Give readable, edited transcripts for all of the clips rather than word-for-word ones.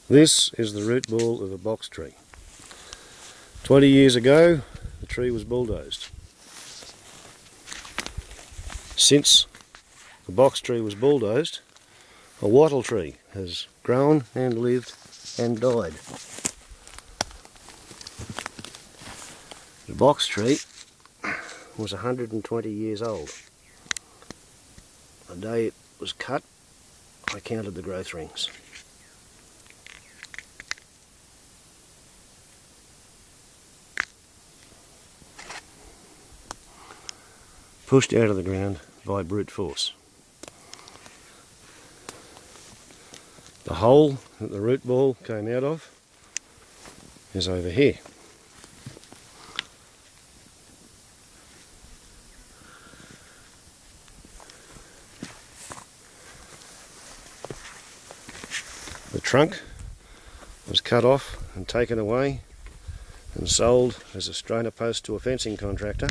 This is the root ball of a box tree. 20 years ago, the tree was bulldozed. Since the box tree was bulldozed, a wattle tree has grown and lived and died. The box tree was 120 years old. The day it was cut, I counted the growth rings. Pushed out of the ground by brute force. The hole that the root ball came out of is over here. The trunk was cut off and taken away and sold as a strainer post to a fencing contractor.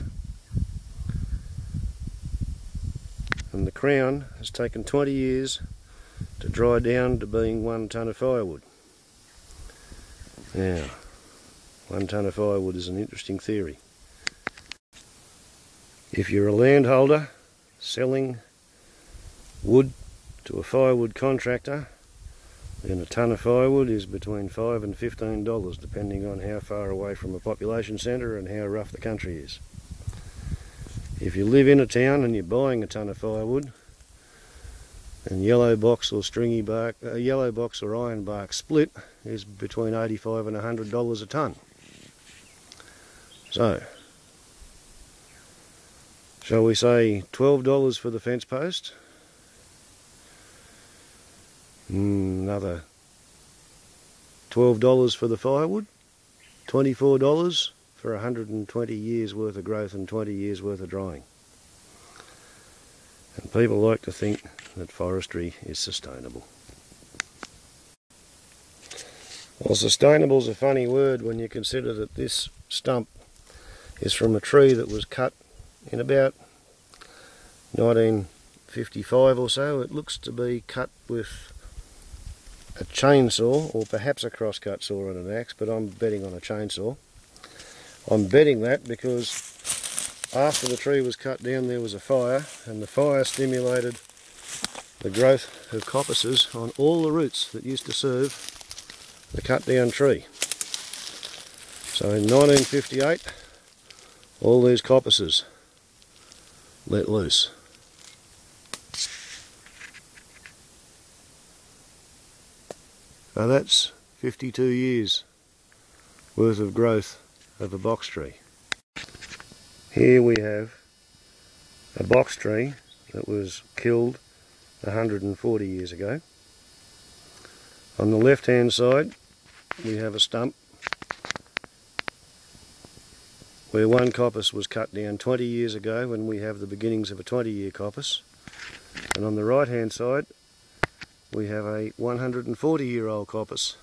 And the crown has taken 20 years to dry down to being 1 tonne of firewood. Now, 1 tonne of firewood is an interesting theory. If you're a landholder selling wood to a firewood contractor, then a tonne of firewood is between $5 and $15, depending on how far away from a population centre and how rough the country is. If you live in a town and you're buying a tonne of firewood, and yellow box or stringy bark, yellow box or iron bark split is between $85 and $100 a tonne. So, shall we say $12 for the fence post? Another $12 for the firewood, $24 for 120 years worth of growth and 20 years worth of drying. And people like to think that forestry is sustainable. Well, sustainable is a funny word when you consider that this stump is from a tree that was cut in about 1955 or so. It looks to be cut with a chainsaw or perhaps a crosscut saw and an axe, but I'm betting on a chainsaw. I'm betting that because after the tree was cut down there was a fire, and the fire stimulated the growth of coppices on all the roots that used to serve the cut down tree. So in 1958 all these coppices let loose. So that's 52 years worth of growth of a box tree. Here we have a box tree that was killed 140 years ago. On the left hand side we have a stump where one coppice was cut down 20 years ago, when we have the beginnings of a 20-year coppice. And on the right hand side we have a 140-year-old coppice.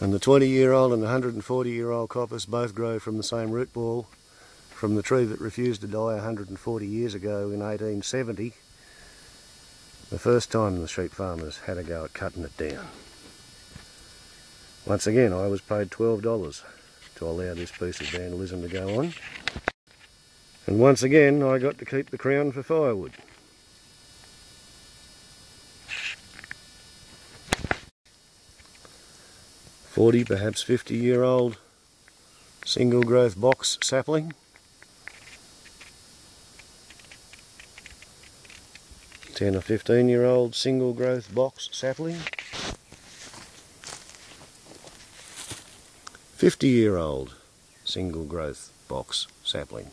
And the 20-year-old and the 140-year-old coppice both grow from the same root ball from the tree that refused to die 140 years ago in 1870, the first time the sheep farmers had a go at cutting it down. Once again, I was paid $12 to allow this piece of vandalism to go on. And once again, I got to keep the crown for firewood. Perhaps 50-year-old single growth box sapling. 10 or 15-year-old single growth box sapling. 50-year-old single growth box sapling.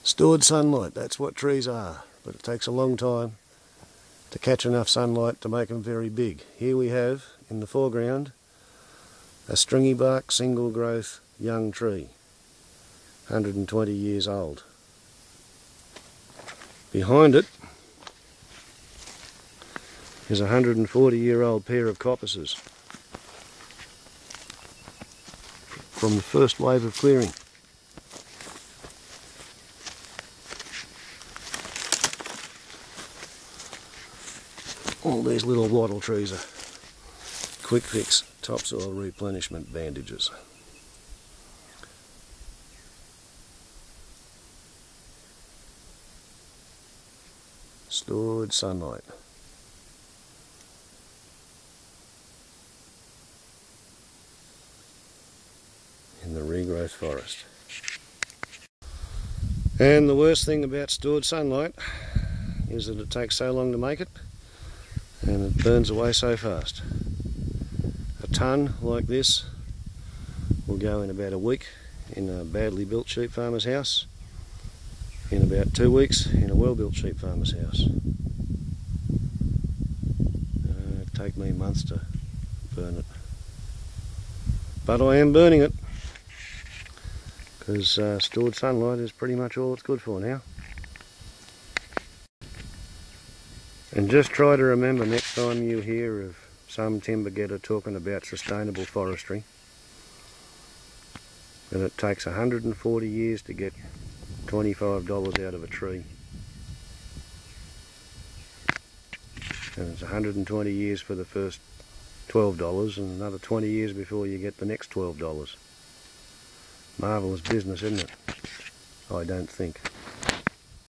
Stored sunlight, that's what trees are, but it takes a long time to catch enough sunlight to make them very big. Here we have, in the foreground, a stringy bark single growth young tree, 120 years old. Behind it is a 140-year-old pair of coppices from the first wave of clearing. all these little wattle trees are quick fix topsoil replenishment bandages. Stored sunlight. In the regrowth forest. And the worst thing about stored sunlight is that it takes so long to make it and it burns away so fast. A tonne like this will go in about a week in a badly built sheep farmer's house, in about 2 weeks in a well built sheep farmer's house. It'd take me months to burn it. But I am burning it because stored sunlight is pretty much all it's good for now. And just try to remember next time you hear of some timber getter talking about sustainable forestry that it takes 140 years to get $25 out of a tree. And it's 120 years for the first $12 and another 20 years before you get the next $12. Marvellous business, isn't it? I don't think.